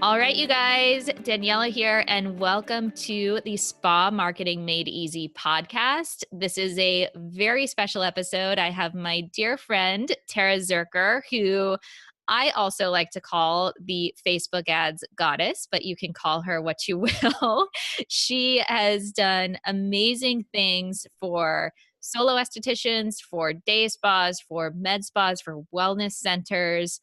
All right, you guys, Daniela here, and welcome to the Spa Marketing Made Easy podcast. This is a very special episode. I have my dear friend, Tara Zirker, who I also like to call the Facebook ads goddess, but you can call her what you will. She has done amazing things for solo estheticians, for day spas, for med spas, for wellness centers,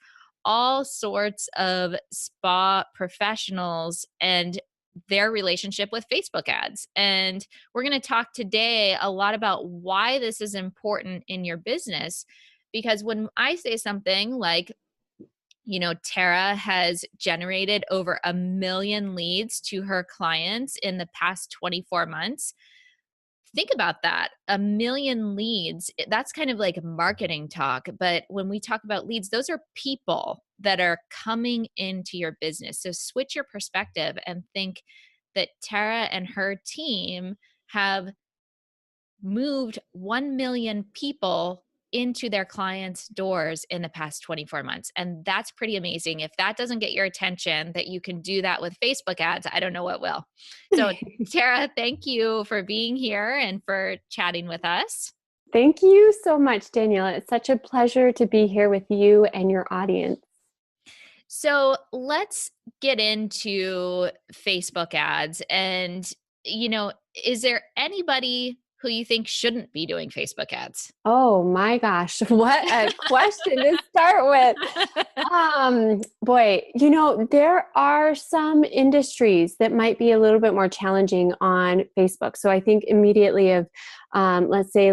all sorts of spa professionals and their relationship with Facebook ads. And we're going to talk today a lot about why this is important in your business. Because when I say something like, Tara has generated over 1 million leads to her clients in the past 24 months. Think about that. 1 million leads, that's kind of like marketing talk. But when we talk about leads, those are people that are coming into your business. So switch your perspective and think that Tara and her team have moved 1 million people into their clients' doors in the past 24 months. And that's pretty amazing. If that doesn't get your attention, that you can do that with Facebook ads, I don't know what will. So, Tara, thank you for being here and for chatting with us. Thank you so much, Daniela. It's such a pleasure to be here with you and your audience. So, let's get into Facebook ads. And, is there anybody who you think shouldn't be doing Facebook ads? Oh my gosh, what a question to start with. Boy, there are some industries that might be a little bit more challenging on Facebook. So I think immediately of, let's say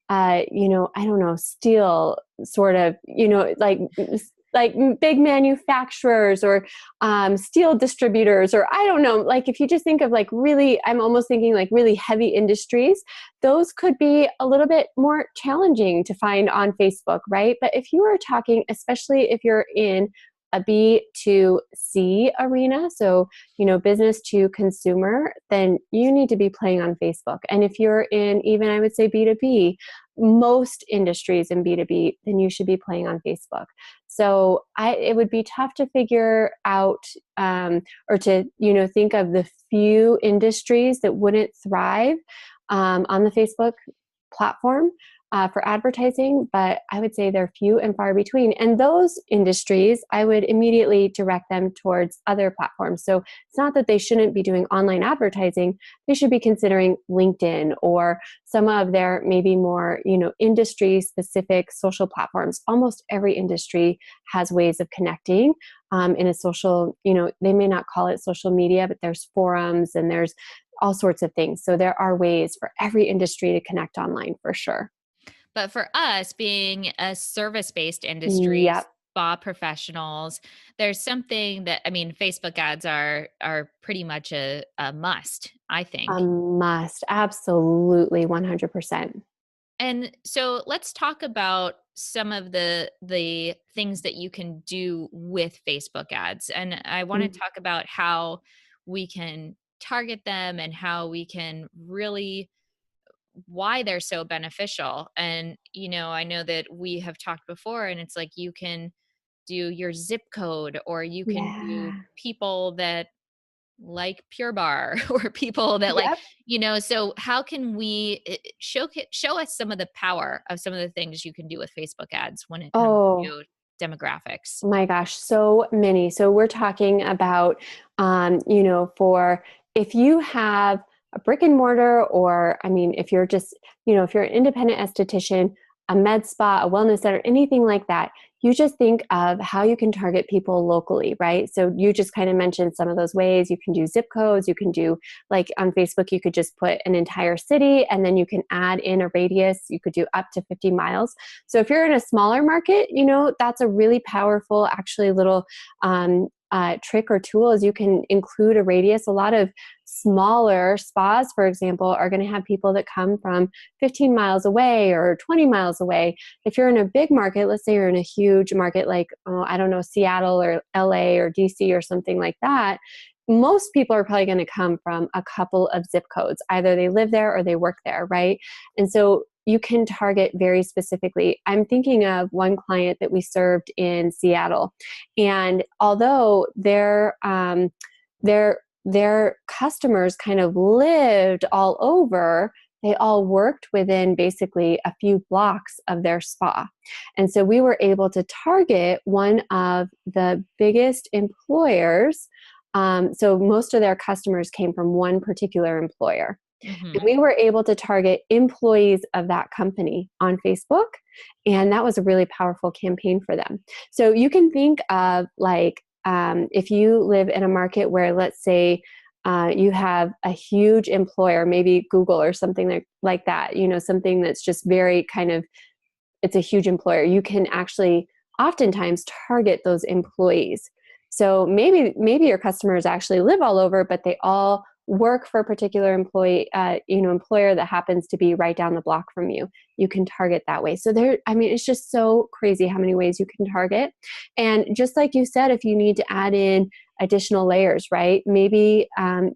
I don't know, steel sort of, like big manufacturers or steel distributors, or I don't know, like if you just think of like really, I'm almost thinking like really heavy industries, those could be a little bit more challenging to find on Facebook, right? But if you are talking, especially if you're in a B2C arena, so, business to consumer, then you need to be playing on Facebook. And if you're in even, I would say B2B, most industries in B2B, then you should be playing on Facebook. So it would be tough to figure out or to, think of the few industries that wouldn't thrive on the Facebook platform for advertising, but I would say they're few and far between. And those industries, I would immediately direct them towards other platforms. So it's not that they shouldn't be doing online advertising. They should be considering LinkedIn or some of their maybe more, industry-specific social platforms. Almost every industry has ways of connecting in a social, they may not call it social media, but there's forums and there's all sorts of things. So there are ways for every industry to connect online for sure. But for us being a service-based industry, Yep. spa professionals, there's something that, Facebook ads are pretty much a must, I think. A must. Absolutely. 100%. And so let's talk about some of the things that you can do with Facebook ads. And I want to talk about how we can target them and how we can really why they're so beneficial. And, I know that we have talked before and it's like you can do your zip code or you can do Yeah. people that like Pure Bar or people that Yep. so how can we show us some of the power of some of the things you can do with Facebook ads when it comes Oh to demographics? my gosh, so many. So we're talking about, for if you have a brick and mortar, or if you're just, if you're an independent esthetician, a med spa, a wellness center, anything like that, you just think of how you can target people locally, right? So you just kind of mentioned some of those ways. You can do zip codes. You can do, like on Facebook, you could just put an entire city and then you can add in a radius. You could do up to 50 miles. So if you're in a smaller market, that's a really powerful, actually little trick or tool is you can include a radius. A lot of smaller spas, for example, are going to have people that come from 15 miles away or 20 miles away. If you're in a big market, let's say you're in a huge market like, I don't know, Seattle or LA or DC or something like that, most people are probably going to come from a couple of zip codes. Either they live there or they work there, right? And so you can target very specifically. I'm thinking of one client that we served in Seattle, and although their customers kind of lived all over, they all worked within basically a few blocks of their spa. And so we were able to target one of the biggest employers. So most of their customers came from one particular employer. And Mm-hmm. we were able to target employees of that company on Facebook. And that was a really powerful campaign for them. So you can think of like, if you live in a market where, let's say, you have a huge employer, maybe Google or something like that, something that's just very kind of, it's a huge employer. You can actually oftentimes target those employees. So maybe your customers actually live all over, but they all work for a particular employer that happens to be right down the block from you. You can target that way. So it's just so crazy how many ways you can target. And just like you said, if you need to add in additional layers, right? Maybe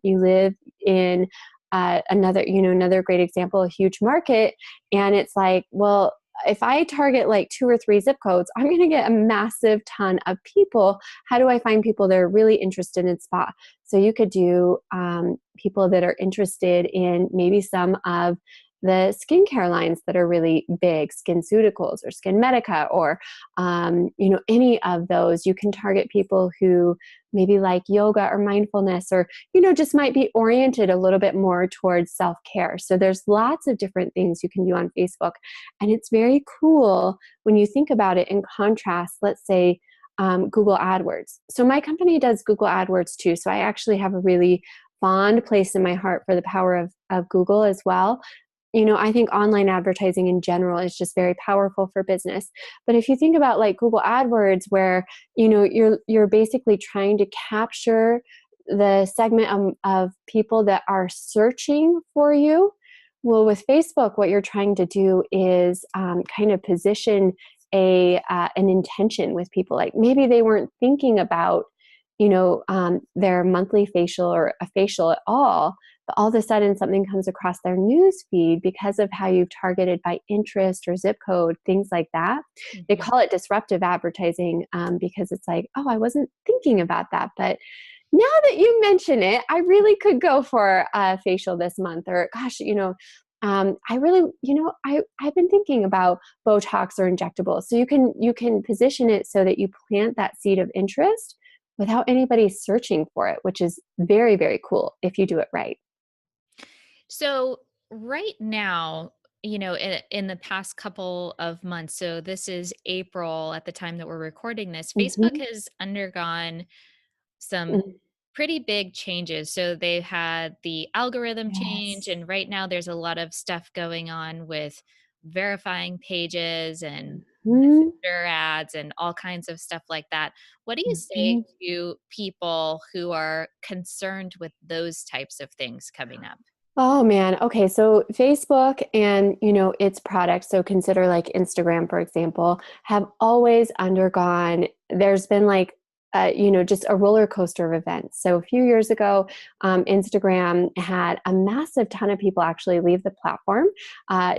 you live in another great example, a huge market, and it's like, well, if I target like 2 or 3 zip codes, I'm going to get a massive ton of people. How do I find people that are really interested in spa? So you could do people that are interested in maybe some of the skincare lines that are really big, SkinCeuticals or Skin Medica, or any of those. You can target people who maybe like yoga or mindfulness, or just might be oriented a little bit more towards self-care. So there's lots of different things you can do on Facebook, and it's very cool when you think about it in contrast. Let's say Google AdWords. So my company does Google AdWords too. So I actually have a really fond place in my heart for the power of Google as well. I think online advertising in general is just very powerful for business. But if you think about like Google AdWords, where, you're basically trying to capture the segment of people that are searching for you. Well, with Facebook, what you're trying to do is kind of position an intention with people. Like maybe they weren't thinking about, their monthly facial or a facial at all, but all of a sudden something comes across their news feed because of how you've targeted by interest or zip code, things like that. They Mm-hmm. call it disruptive advertising because it's like, oh, I wasn't thinking about that, but now that you mention it, I really could go for a facial this month. Or gosh, I really, I've been thinking about Botox or injectables. So you can position it so that you plant that seed of interest without anybody searching for it, which is very, very cool if you do it right. So right now, in the past couple of months, so this is April at the time that we're recording this, Facebook Mhm. has undergone some Mm. pretty big changes. So they had the algorithm change, Yes. and right now there's a lot of stuff going on with verifying pages and Mhm. messenger ads and all kinds of stuff like that. What do you say Mhm. to people who are concerned with those types of things coming up? Oh man. Okay. So Facebook and, its products, so consider like Instagram, for example, have always undergone, there's been like, just a roller coaster of events. So a few years ago, Instagram had a massive ton of people actually leave the platform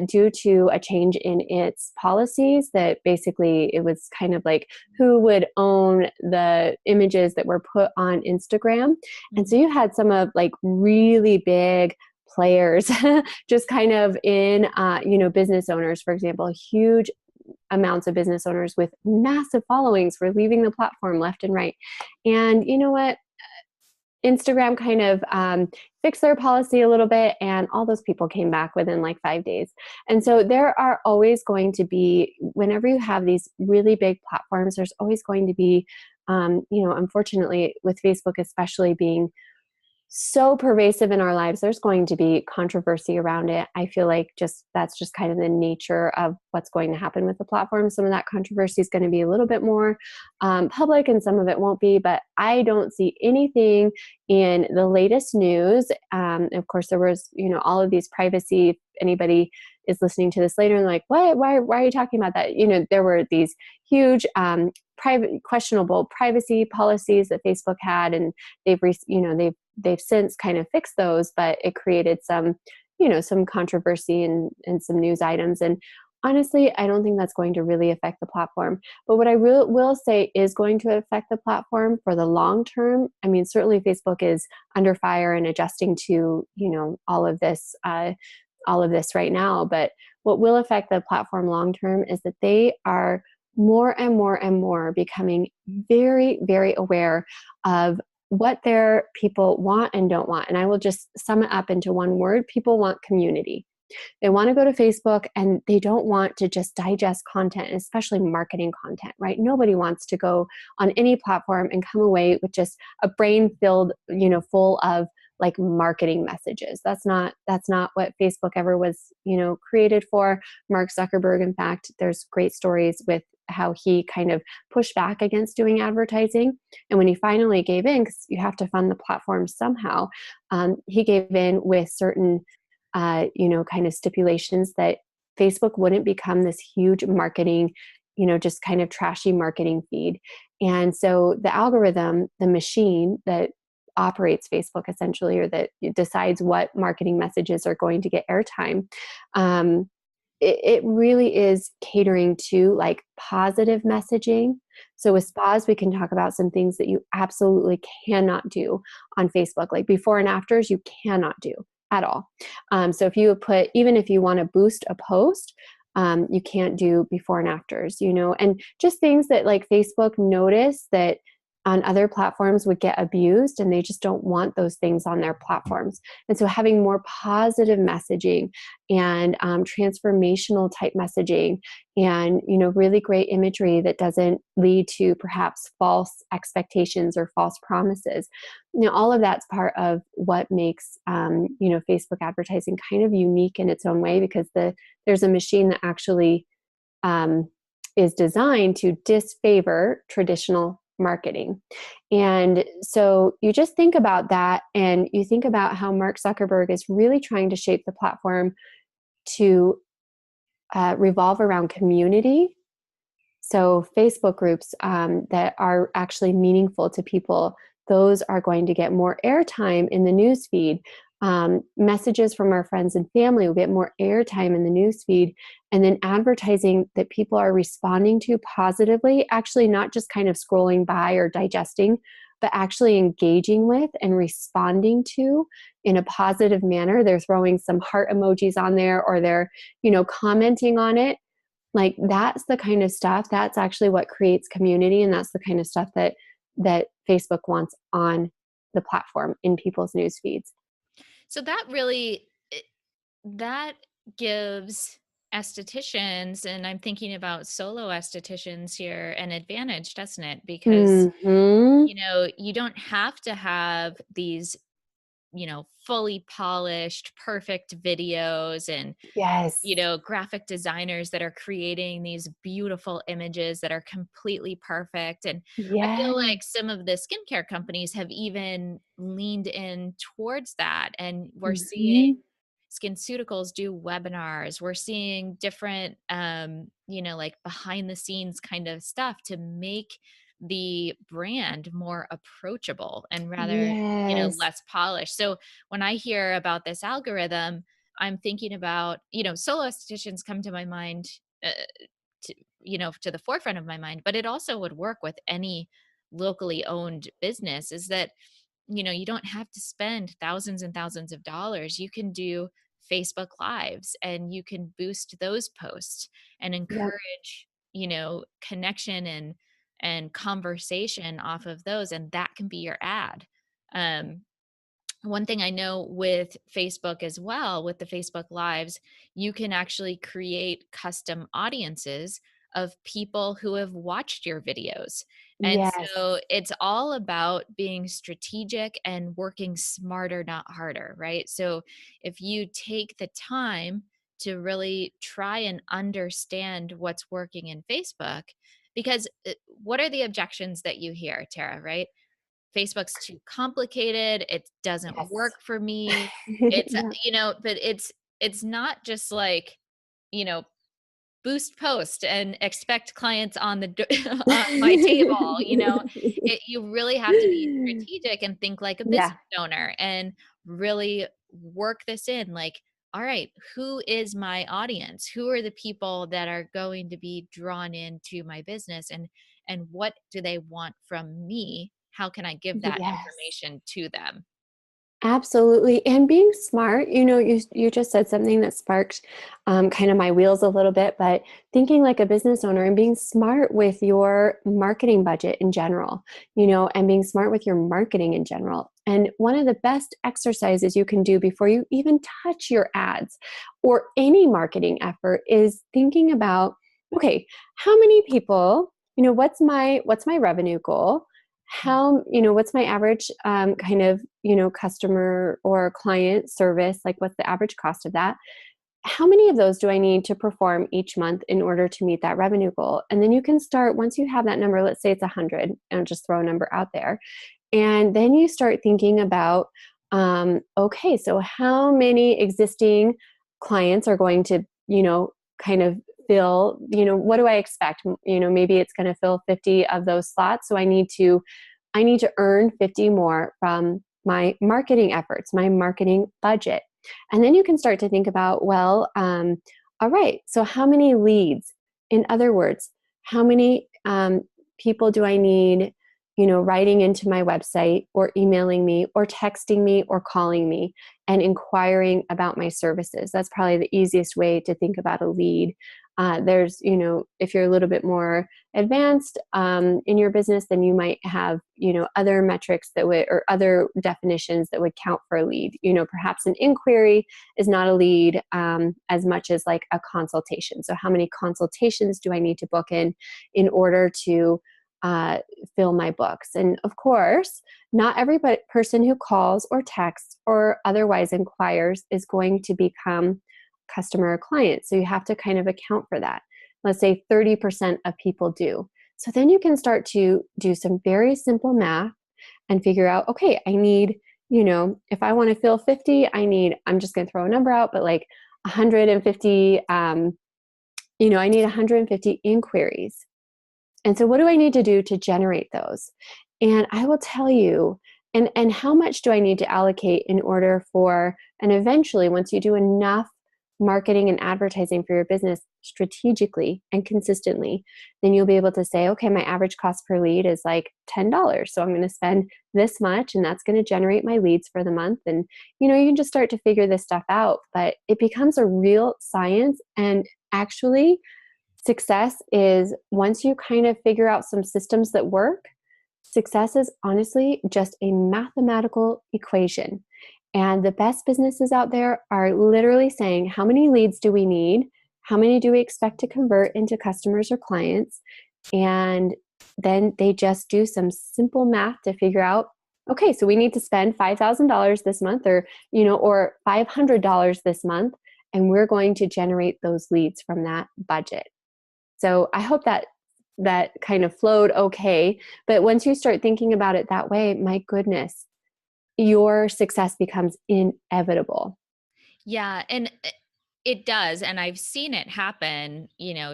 due to a change in its policies. That basically it was kind of like who would own the images that were put on Instagram. And so Mhm. you had some of like really big players just kind of in business owners, for example, huge amounts of business owners with massive followings were leaving the platform left and right. And you know what, Instagram kind of fixed their policy a little bit, and all those people came back within like 5 days. And so there are always going to be, whenever you have these really big platforms, there's always going to be unfortunately, with Facebook especially being so pervasive in our lives, there's going to be controversy around it. I feel like that's just kind of the nature of what's going to happen with the platform. Some of that controversy is going to be a little bit more public, and some of it won't be. But I don't see anything in the latest news. Of course, there was all of these privacy. If anybody is listening to this later and like, what? Why are you talking about that? There were these huge questionable privacy policies that Facebook had, and they've since kind of fixed those, but it created some some controversy and some news items. And honestly, I don't think that's going to really affect the platform. But what I will say is going to affect the platform for the long term. I mean, certainly Facebook is under fire and adjusting to, all of this right now. But what will affect the platform long term is that they are more and more and more becoming very, very aware of what their people want and don't want. And I will just sum it up into one word: people want community. They want to go to Facebook and they don't want to just digest content, especially marketing content, right? Nobody wants to go on any platform and come away with just a brain filled, full of like marketing messages. That's not what Facebook ever was, created for. Mark Zuckerberg, in fact, there's great stories with how he kind of pushed back against doing advertising. And when he finally gave in, because you have to fund the platform somehow, he gave in with certain kind of stipulations that Facebook wouldn't become this huge marketing, just kind of trashy marketing feed. And so the algorithm, the machine that operates Facebook essentially, or that decides what marketing messages are going to get airtime, it really is catering to like positive messaging. So with spas, we can talk about some things that you absolutely cannot do on Facebook, like before and afters, you cannot do at all. So even if you want to boost a post, you can't do before and afters, and just things that like Facebook notice that on other platforms would get abused, and they just don't want those things on their platforms. And so having more positive messaging and transformational type messaging and, really great imagery that doesn't lead to perhaps false expectations or false promises. All of that's part of what makes, Facebook advertising kind of unique in its own way, because there's a machine that actually is designed to disfavor traditional marketing. And so you just think about that, and you think about how Mark Zuckerberg is really trying to shape the platform to revolve around community. So Facebook groups that are actually meaningful to people, those are going to get more airtime in the news feed. Messages from our friends and family will get more airtime in the news feed. And then advertising that people are responding to positively, actually not just kind of scrolling by or digesting, but actually engaging with and responding to in a positive manner. They're throwing some heart emojis on there, or they're, commenting on it. Like that's the kind of stuff, that's actually what creates community. And that's the kind of stuff that Facebook wants on the platform in people's news feeds. So that gives estheticians, and I'm thinking about solo estheticians here, an advantage, doesn't it? Because, Mm-hmm. you don't have to have these, fully polished, perfect videos and, Yes. graphic designers that are creating these beautiful images that are completely perfect. And I feel like Yes. some of the skincare companies have even leaned in towards that. And we're seeing Mm-hmm. SkinCeuticals do webinars. We're seeing different, like behind the scenes kind of stuff to make the brand more approachable and rather, Yes. less polished. So when I hear about this algorithm, I'm thinking about, solo estheticians come to my mind, uh, to the forefront of my mind, but it also would work with any locally owned business. Is that, you don't have to spend thousands and thousands of dollars. You can do Facebook Lives and you can boost those posts and Yep. encourage, connection and conversation off of those. And that can be your ad. Um, One thing I know with Facebook as well, with the Facebook Lives, you can actually create custom audiences of people who have watched your videos. And Yes. so it's all about being strategic and working smarter, not harder, right? So if you take the time to really try and understand what's working in Facebook, because what are the objections that you hear, Tara, right? Facebook's too complicated. It doesn't Yes. work for me. It's, Yep. but it's not just like, you know, boost post and expect clients on on my table, you really have to be strategic and think like a business Yeah. owner and really work this in. Like, all right, who is my audience? Who are the people that are going to be drawn into my business, and what do they want from me? How can I give that Yes. information to them? Absolutely. And being smart, you just said something that sparked kind of my wheels a little bit, but thinking like a business owner and being smart with your marketing budget in general, and being smart with your marketing in general. And one of the best exercises you can do before you even touch your ads or any marketing effort is thinking about, okay, how many people, what's my revenue goal? What's my average kind of customer or client service, like what's the average cost of that? How many of those do I need to perform each month in order to meet that revenue goal? And then you can start, once you have that number, let's say it's 100, and just throw a number out there, and then you start thinking about, okay, so how many existing clients are going to, kind of fill, what do I expect? Maybe it's going to fill 50 of those slots. So I need to earn 50 more from my marketing efforts, my marketing budget. And then you can start to think about, well, all right, so how many leads? In other words, how many people do I need, writing into my website or emailing me or texting me or calling me and inquiring about my services? That's probably the easiest way to think about a lead. If you're a little bit more advanced in your business, then you might have, other metrics or other definitions that would count for a lead. Perhaps an inquiry is not a lead as much as like a consultation. So how many consultations do I need to book in order to uh, fill my books? And of course, not every person who calls or texts or otherwise inquires is going to become customer or client. So you have to kind of account for that. Let's say 30% of people do. So then you can start to do some very simple math and figure out, okay, I need, if I want to fill 50, I'm just going to throw a number out, but like 150, I need 150 inquiries. And so what do I need to do to generate those? And I will tell you, and how much do I need to allocate in order for, and eventually once you do enough marketing and advertising for your business strategically and consistently, then you'll be able to say, okay, my average cost per lead is like $10. So I'm going to spend this much and that's going to generate my leads for the month. And, you can just start to figure this stuff out, but it becomes a real science. And actually, success is, once you kind of figure out some systems that work, success is honestly just a mathematical equation. And the best businesses out there are literally saying, how many leads do we need? How many do we expect to convert into customers or clients? And then they just do some simple math to figure out, okay, so we need to spend $5,000 this month, or $500 this month, and we're going to generate those leads from that budget. So I hope that kind of flowed okay. But once you start thinking about it that way, my goodness, your success becomes inevitable. Yeah, and it does, and I've seen it happen,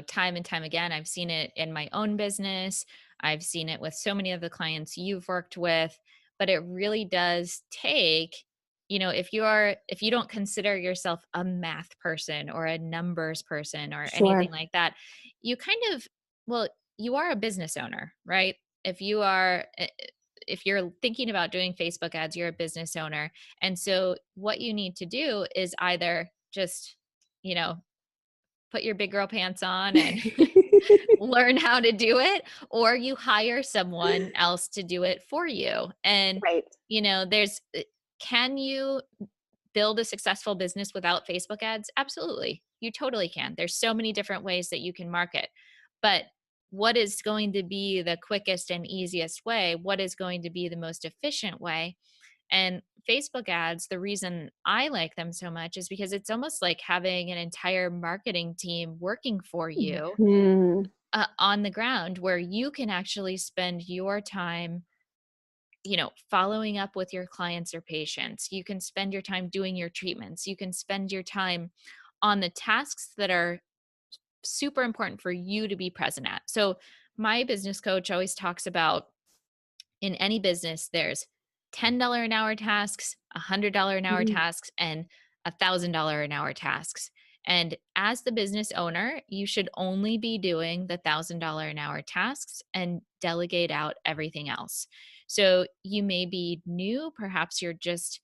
time and time again. I've seen it in my own business. I've seen it with so many of the clients you've worked with, but it really does take, if you don't consider yourself a math person or a numbers person or anything Sure. like that, you kind of, well, you are a business owner, right? If you are if you're thinking about doing Facebook ads, you're a business owner. And so what you need to do is either just, you know, put your big girl pants on and learn how to do it, or you hire someone else to do it for you. And, Right. there's, can you build a successful business without Facebook ads? Absolutely. You totally can. There's so many different ways that you can market. But what is going to be the quickest and easiest way? What is going to be the most efficient way? And Facebook ads, the reason I like them so much is because it's almost like having an entire marketing team working for you Mhm. on the ground, where you can actually spend your time, following up with your clients or patients. You can spend your time doing your treatments. You can spend your time on the tasks that are super important for you to be present at. So, my business coach always talks about, in any business, there's $10 an hour tasks, $100 an hour Mhm. tasks, and $1,000 an hour tasks. And as the business owner, you should only be doing the $1,000 an hour tasks and delegate out everything else. So you may be new, perhaps you're just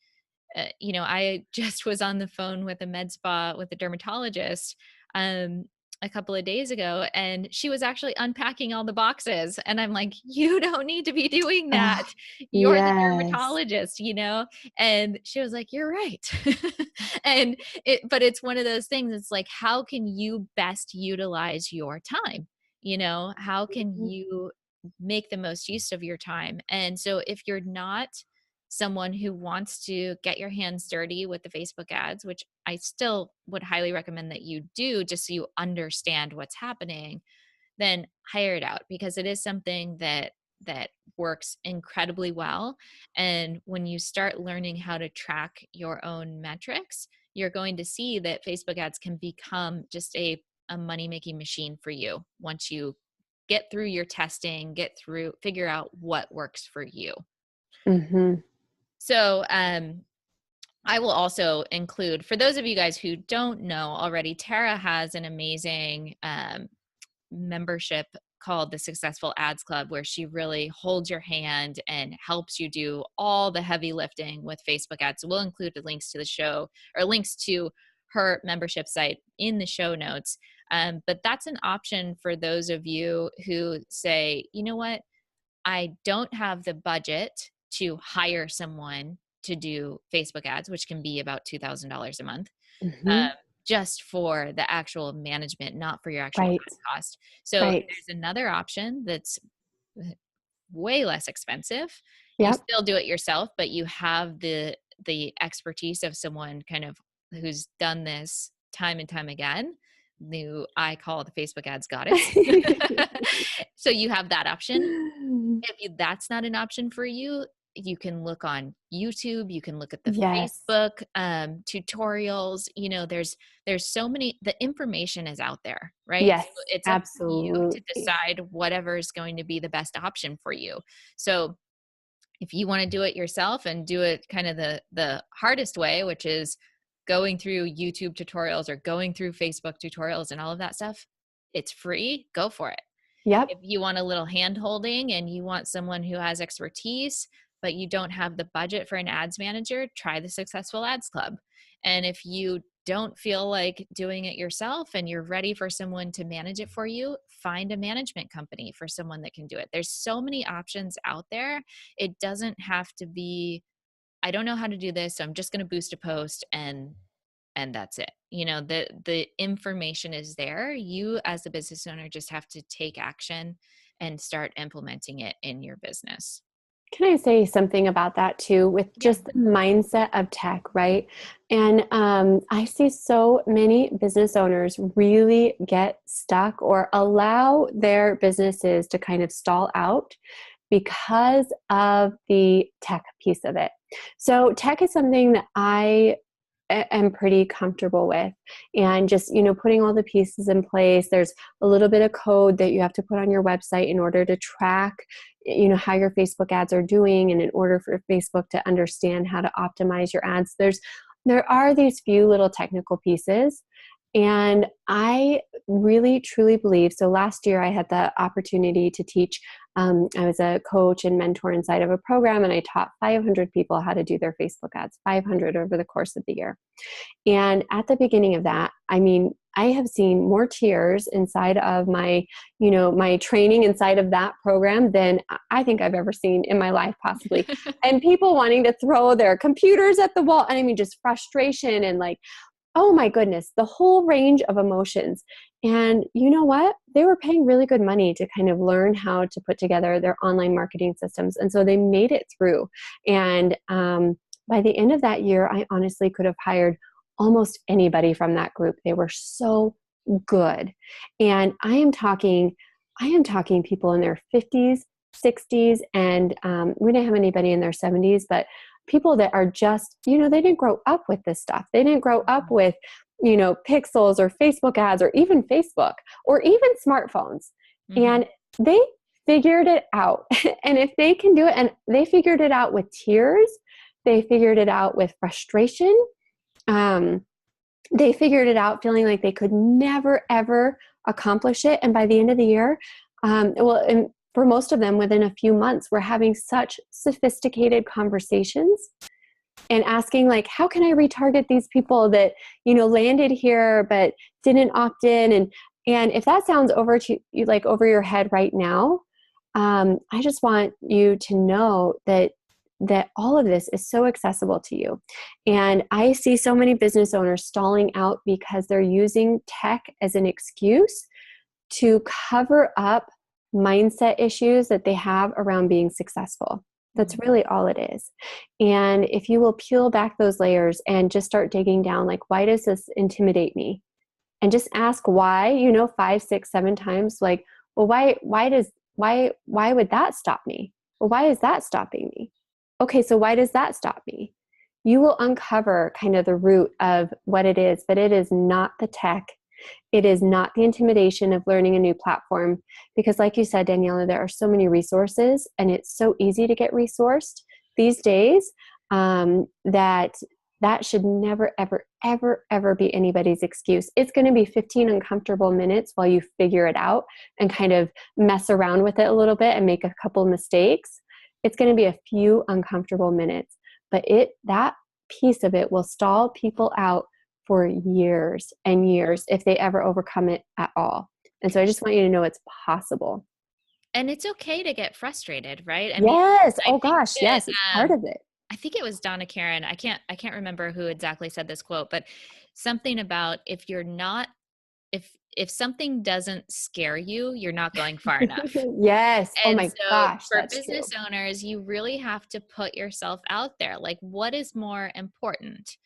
I just was on the phone with a med spa with a dermatologist um, a couple of days ago, and she was actually unpacking all the boxes. And I'm like, you don't need to be doing that. Oh, You're the yes. dermatologist, you know? And she was like, you're right. But it's one of those things. It's like, how can you best utilize your time? How can Mhm. you make the most use of your time? And so if you're not someone who wants to get your hands dirty with the Facebook ads, which I still would highly recommend that you do just so you understand what's happening, then hire it out because it is something that works incredibly well. And when you start learning how to track your own metrics, you're going to see that Facebook ads can become just a money-making machine for you once you get through your testing, figure out what works for you. Mhm. So, I will also include, for those of you guys who don't know already, Tara has an amazing membership called the Successful Ads Club, where she really holds your hand and helps you do all the heavy lifting with Facebook ads. So we'll include the links to the show or links to her membership site in the show notes. But that's an option for those of you who say, you know what, I don't have the budget to hire someone to do Facebook ads, which can be about $2,000 a month, Mhm. just for the actual management, not for your actual Right. ad cost. So Right. there's another option that's way less expensive. You Yep. still do it yourself, but you have the expertise of someone kind of who's done this time and time again, who I call the Facebook ads goddess. So you have that option. If that's not an option for you, you can look on YouTube, you can look at the Yes. Facebook tutorials. There's so many, the information is out there, right? So Yes, it's up to you to absolutely. decide whatever is going to be the best option for you. So if you want to do it yourself and do it kind of the hardest way, which is going through YouTube tutorials or going through Facebook tutorials and all of that stuff, it's free, go for it. Yep. If you want a little hand holding and you want someone who has expertise, but you don't have the budget for an ads manager, try the Successful Ads Club. And if you don't feel like doing it yourself and you're ready for someone to manage it for you, find a management company for someone that can do it. There's so many options out there. It doesn't have to be, I don't know how to do this, so I'm just going to boost a post and that's it. The information is there. You as a business owner just have to take action and start implementing it in your business. Can I say something about that too, with Yeah. just the mindset of tech, right? And I see so many business owners really get stuck or allow their businesses to kind of stall out because of the tech piece of it. So tech is something that I am pretty comfortable with, and just putting all the pieces in place. There's a little bit of code that you have to put on your website in order to track how your Facebook ads are doing, and in order for Facebook to understand how to optimize your ads. There are these few little technical pieces. And I really truly believe, so last year I had the opportunity to teach. I was a coach and mentor inside of a program, and I taught 500 people how to do their Facebook ads, 500 over the course of the year. And at the beginning of that, I mean, I have seen more tears inside of my training inside of that program than I think I've ever seen in my life, possibly. And people wanting to throw their computers at the wall. And I mean, just frustration and like, oh my goodness, the whole range of emotions. And you know what? They were paying really good money to kind of learn how to put together their online marketing systems. And so they made it through. And by the end of that year, I honestly could have hired almost anybody from that group. They were so good. And I am talking people in their 50s, 60s, and we didn't have anybody in their 70s, but people that are just, they didn't grow up with this stuff. They didn't grow up with, pixels or Facebook ads or even Facebook or even smartphones. Mhm. And they figured it out. And if they can do it, and they figured it out with tears, they figured it out with frustration, they figured it out feeling like they could never, ever accomplish it. And by the end of the year, and for most of them, within a few months, we're having such sophisticated conversations and asking like, how can I retarget these people that, landed here, but didn't opt in? And if that sounds over to you, like over your head right now, I just want you to know that all of this is so accessible to you. And I see so many business owners stalling out because they're using tech as an excuse to cover up mindset issues that they have around being successful. That's really all it is. And if you will peel back those layers and just start digging down, like, why does this intimidate me? And just ask why, 5, 6, 7 times, like, well, why would that stop me? Well, why is that stopping me? Okay, so why does that stop me? You will uncover kind of the root of what it is, but it is not the tech. It is not the intimidation of learning a new platform, because like you said, Daniela, there are so many resources and it's so easy to get resourced these days, that should never, ever, ever, ever be anybody's excuse. It's going to be 15 uncomfortable minutes while you figure it out and kind of mess around with it a little bit and make a couple mistakes. It's going to be a few uncomfortable minutes, but that piece of it will stall people out for years and years if they ever overcome it at all. And so I just want you to know it's possible. And it's okay to get frustrated, right? Yes. Oh gosh. Yes. It's part of it. I think it was Donna Karen. I can't remember who exactly said this quote, but something about if something doesn't scare you, you're not going far enough. Yes. Oh And my so gosh. for That's business true. owners, you really have to put yourself out there. Like, what is more important?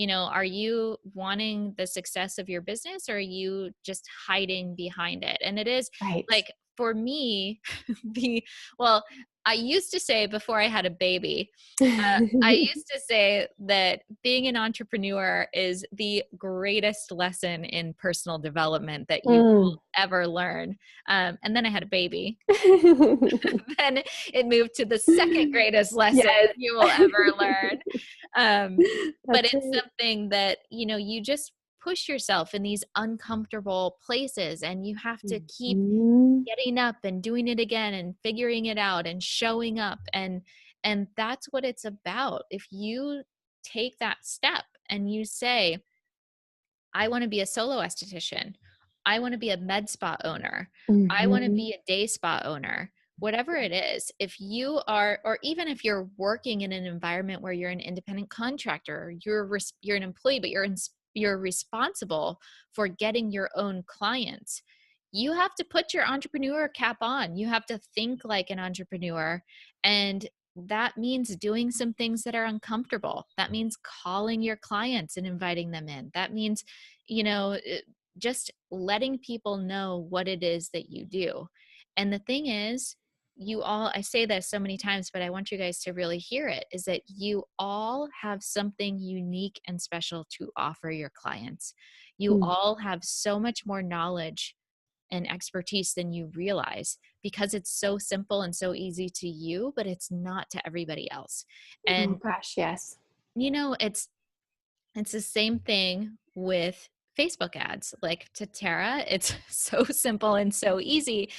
Are you wanting the success of your business, or are you just hiding behind it? And it is Right. like, for me, well, I used to say before I had a baby, I used to say that being an entrepreneur is the greatest lesson in personal development that you will ever learn. And then I had a baby. Then it moved to the second greatest lesson you will ever learn. But it's something that, you just push yourself in these uncomfortable places, and you have to keep getting up and doing it again and figuring it out and showing up. And that's what it's about. If you take that step and you say, I want to be a solo esthetician, I want to be a med spa owner, I want to be a day spa owner, whatever it is, if you are, or even if you're working in an environment where you're an independent contractor, you're an employee, but you're responsible for getting your own clients, you have to put your entrepreneur cap on. You have to think like an entrepreneur. And that means doing some things that are uncomfortable. That means calling your clients and inviting them in. That means, just letting people know what it is that you do. And the thing is, I say this so many times, but I want you guys to really hear it, is that you all have something unique and special to offer your clients. You all have so much more knowledge and expertise than you realize, because it's so simple and so easy to you, but it's not to everybody else. And oh gosh, yes. It's the same thing with Facebook ads. Like, to Tara, it's so simple and so easy,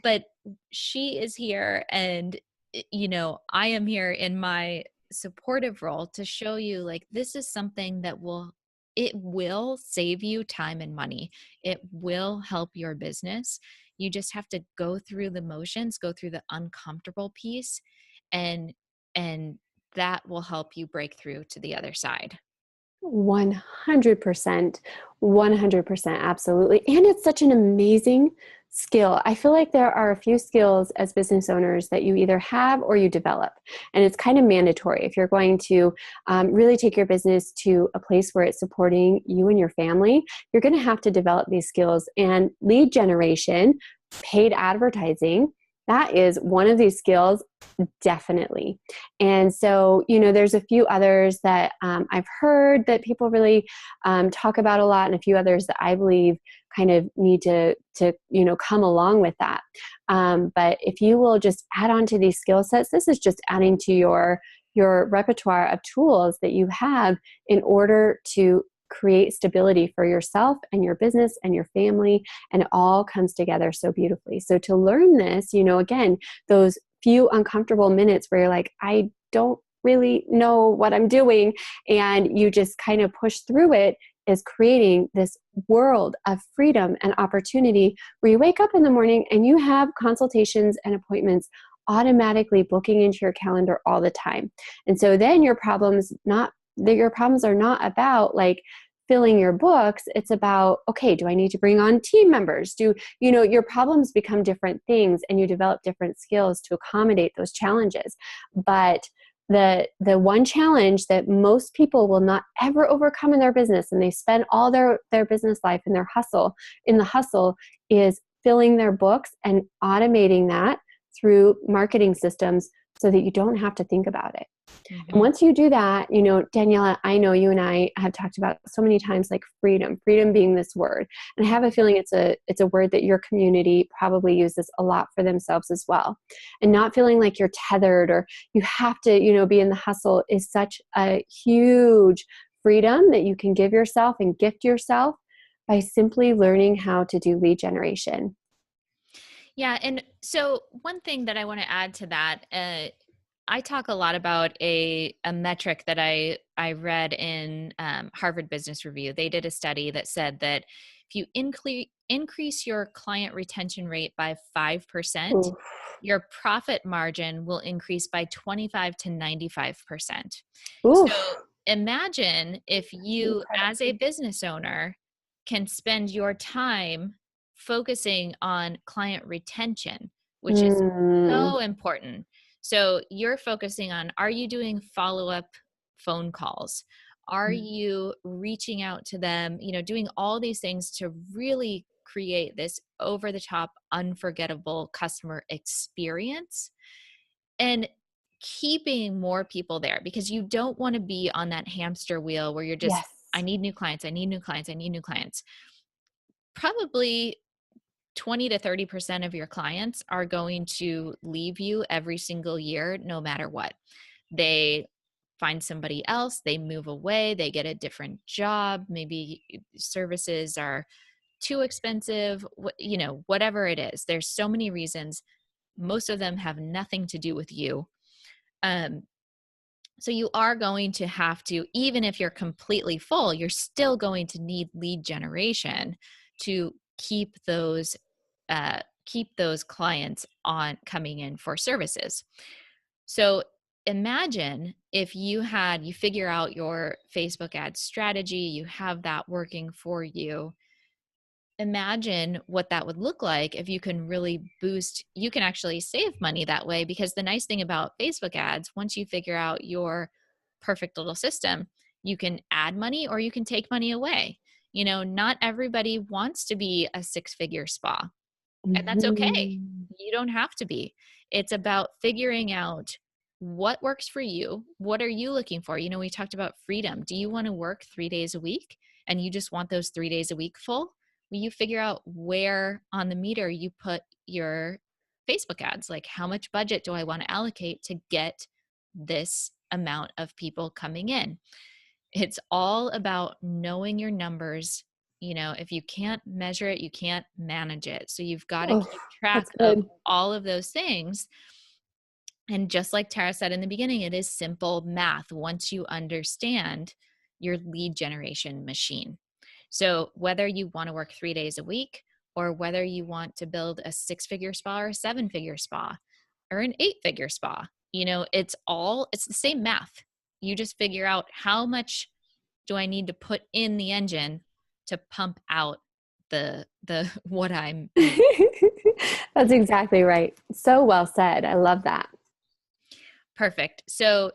but she is here, and I am here in my supportive role to show you, like, this is something that will save you time and money. It will help your business. You just have to go through the motions, go through the uncomfortable piece, and that will help you break through to the other side. 100%, 100%, absolutely. And it's such an amazing skill. I feel like there are a few skills as business owners that you either have or you develop. And it's kind of mandatory if you're going to really take your business to a place where it's supporting you and your family. You're going to have to develop these skills. And lead generation, paid advertising, that is one of these skills, definitely. And so, there's a few others that I've heard that people really talk about a lot, and a few others that I believe kind of need to come along with that. But if you will just add on to these skill sets, this is just adding to your your repertoire of tools that you have in order to create stability for yourself and your business and your family, and it all comes together so beautifully. So to learn this, again, those few uncomfortable minutes where you're like, I don't really know what I'm doing, and you just kind of push through it, is creating this world of freedom and opportunity where you wake up in the morning and you have consultations and appointments automatically booking into your calendar all the time. And so then your problems are not about like filling your books. It's about, okay, do I need to bring on team members? Your problems become different things, and you develop different skills to accommodate those challenges. But the one challenge that most people will not ever overcome in their business, and they spend all their business life in the hustle, is filling their books and automating that through marketing systems so that you don't have to think about it. And once you do that, Daniela, I know you and I have talked about so many times, like freedom being this word. And I have a feeling it's a word that your community probably uses a lot for themselves as well. And not feeling like you're tethered or you have to, be in the hustle is such a huge freedom that you can give yourself and gift yourself by simply learning how to do lead generation. Yeah. And so one thing that I want to add to that, I talk a lot about a metric that I read in Harvard Business Review. They did a study that said that if you increase your client retention rate by 5%, Ooh. your profit margin will increase by 25 to 95%. Ooh. So imagine if you, as a business owner, can spend your time focusing on client retention, which is so important. So you're focusing on, are you doing follow-up phone calls? Are you reaching out to them, doing all these things to really create this over-the-top, unforgettable customer experience, and keeping more people there, because you don't want to be on that hamster wheel where you're just, Yes. I need new clients, I need new clients, I need new clients. Probably 20 to 30% of your clients are going to leave you every single year, no matter what. They find somebody else, they move away, they get a different job, maybe services are too expensive, whatever it is. There's so many reasons. Most of them have nothing to do with you. So you are going to have to, even if you're completely full, you're still going to need lead generation to keep those clients on coming in for services. So imagine if you figure out your Facebook ad strategy, you have that working for you. Imagine what that would look like if you can really boost, you can actually save money that way, because the nice thing about Facebook ads, once you figure out your perfect little system, you can add money or you can take money away. Not everybody wants to be a 6-figure spa, and that's okay. You don't have to be. It's about figuring out what works for you. What are you looking for? We talked about freedom. Do you want to work 3 days a week and you just want those 3 days a week full? Well, you figure out where on the meter you put your Facebook ads. Like, how much budget do I want to allocate to get this amount of people coming in? It's all about knowing your numbers. If you can't measure it, you can't manage it. So you've got to keep track of all of those things. And just like Tara said in the beginning, it is simple math once you understand your lead generation machine. So whether you want to work 3 days a week, or whether you want to build a 6-figure spa or a 7-figure spa or an 8-figure spa, it's the same math. You just figure out, how much do I need to put in the engine to pump out the what I'm That's exactly right. So well said. I love that. Perfect. So,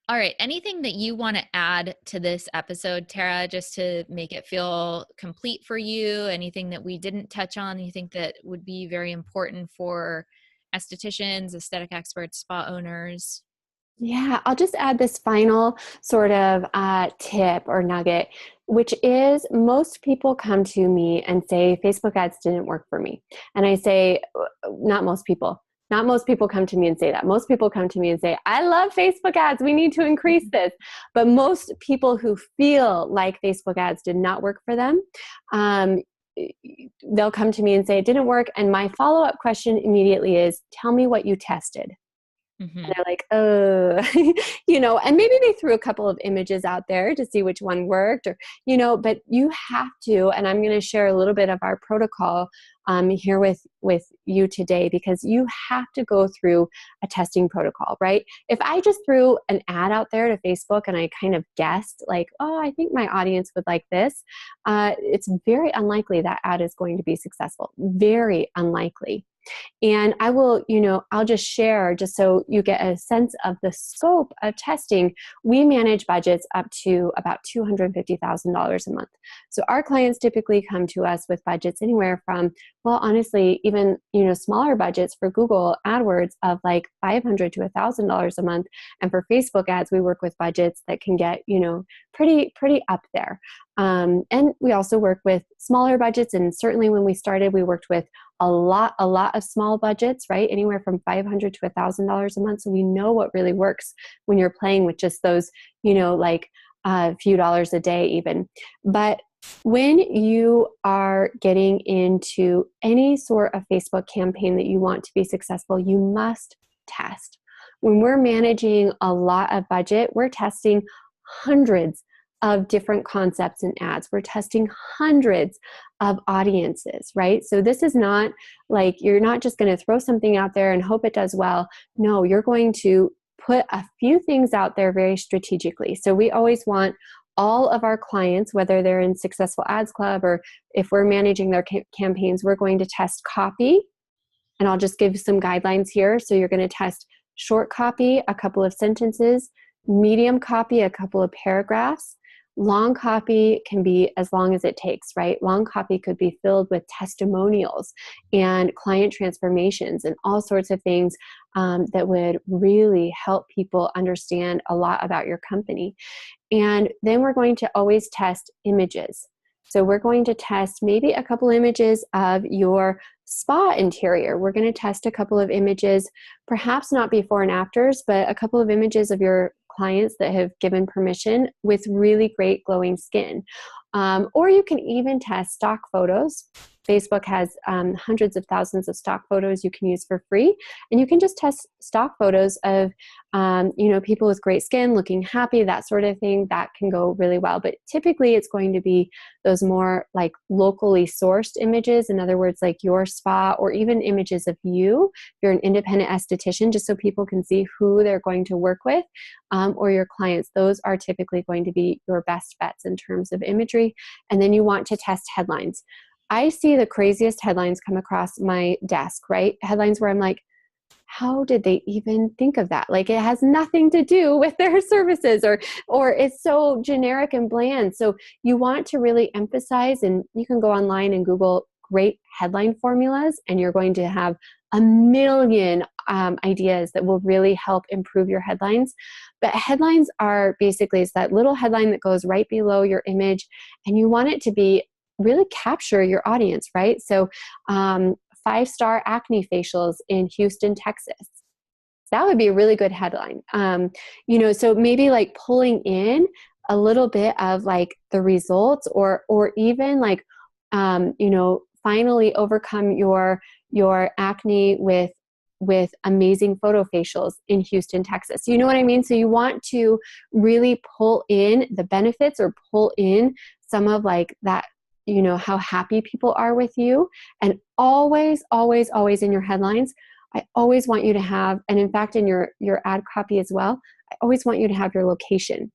all right, anything that you want to add to this episode, Tara, just to make it feel complete for you? Anything that we didn't touch on you think that would be very important for estheticians, aesthetic experts, spa owners? Yeah, I'll just add this final sort of tip or nugget, which is, most people come to me and say, Facebook ads didn't work for me. And I say, not most people, Not most people come to me and say that. Most people come to me and say, I love Facebook ads. We need to increase this. But most people who feel like Facebook ads did not work for them, they'll come to me and say it didn't work. And my follow-up question immediately is, tell me what you tested. Mm-hmm. And they're like, and maybe they threw a couple of images out there to see which one worked, or, but you have to, and I'm going to share a little bit of our protocol here with you today, because you have to go through a testing protocol, right? If I just threw an ad out there to Facebook and I kind of guessed like, oh, I think my audience would like this, it's very unlikely that ad is going to be successful. Very unlikely. And I will, I'll just share, just so you get a sense of the scope of testing. We manage budgets up to about $250,000 a month. So our clients typically come to us with budgets anywhere from, well, honestly, even, smaller budgets for Google AdWords of like $500 to $1,000 a month. And for Facebook ads, we work with budgets that can get, pretty up there. And we also work with smaller budgets. And certainly when we started, we worked with a lot of small budgets, right? Anywhere from $500 to $1,000 a month. So we know what really works when you're playing with just those, like a few dollars a day even. But when you are getting into any sort of Facebook campaign that you want to be successful, you must test. When we're managing a lot of budget, we're testing hundreds of different concepts and ads. We're testing hundreds of audiences, right? So this is not like, you're not just going to throw something out there and hope it does well. No, you're going to put a few things out there very strategically. So we always want all of our clients, whether they're in Successful Ads Club or if we're managing their campaigns, we're going to test copy. And I'll just give some guidelines here. So you're going to test short copy, a couple of sentences, medium copy, a couple of paragraphs. Long copy can be as long as it takes, right? Long copy could be filled with testimonials and client transformations and all sorts of things that would really help people understand a lot about your company. And then we're going to always test images. So we're going to test maybe a couple images of your spa interior. We're going to test a couple of images, perhaps not before and afters, but a couple of images of your clients that have given permission with really great glowing skin. Or you can even test stock photos. Facebook has hundreds of thousands of stock photos you can use for free. And you can just test stock photos of, people with great skin, looking happy, that sort of thing. That can go really well. But typically it's going to be those more like locally sourced images. In other words, like your spa, or even images of you. You're an independent esthetician, just so people can see who they're going to work with, or your clients. Those are typically going to be your best bets in terms of imagery. And then you want to test headlines. I see the craziest headlines come across my desk, right? Headlines where I'm like, how did they even think of that? Like, it has nothing to do with their services, or it's so generic and bland. So you want to really emphasize, and you can go online and Google great headline formulas, and you're going to have a million ideas that will really help improve your headlines. But headlines are basically, it's that little headline that goes right below your image, and you want it to be really capture your audience, right? So 5-star acne facials in Houston, Texas. That would be a really good headline. So maybe like pulling in a little bit of like the results, or even like, finally overcome your acne with amazing photo facials in Houston, Texas. You know what I mean? So you want to really pull in the benefits, or pull in some of like that, how happy people are with you. And always, always, always in your headlines, I always want you to have, and in fact, in your ad copy as well, I always want you to have your location.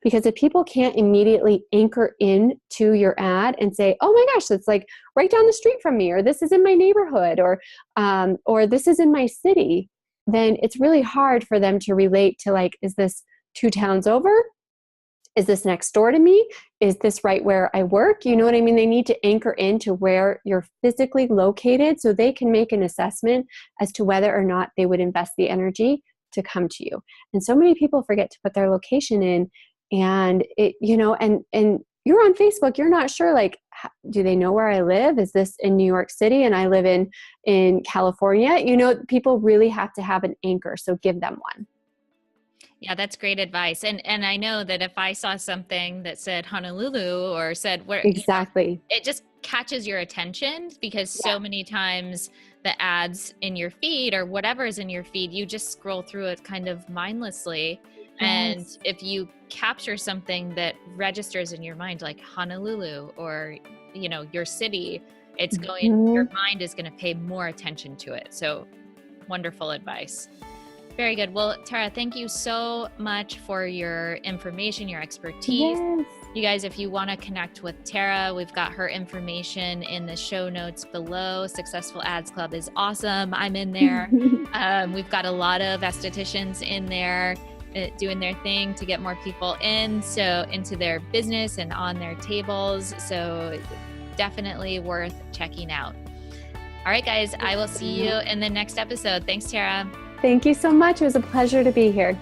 Because if people can't immediately anchor in to your ad and say, oh my gosh, it's like right down the street from me, or this is in my neighborhood, or this is in my city, then it's really hard for them to relate to like, is this 2 towns over? Is this next door to me? Is this right where I work? You know what I mean? They need to anchor into where you're physically located so they can make an assessment as to whether or not they would invest the energy to come to you. And so many people forget to put their location in, and it, and you're on Facebook, you're not sure, like, do they know where I live? Is this in New York City and I live in California? People really have to have an anchor. So give them one. Yeah, that's great advice. And I know that if I saw something that said Honolulu or said where, exactly, it just catches your attention, because so many times the ads in your feed or whatever is in your feed, you just scroll through it kind of mindlessly. Yes. And if you capture something that registers in your mind, like Honolulu or, your city, it's going, your mind is going to pay more attention to it. So wonderful advice. Very good. Well, Tara, thank you so much for your information, your expertise. Yes. You guys, if you want to connect with Tara, we've got her information in the show notes below. Successful Ads Club is awesome. I'm in there. We've got a lot of estheticians in there doing their thing to get more people into their business and on their tables. So definitely worth checking out. All right, guys, I will see you in the next episode. Thanks, Tara. Thank you so much. It was a pleasure to be here.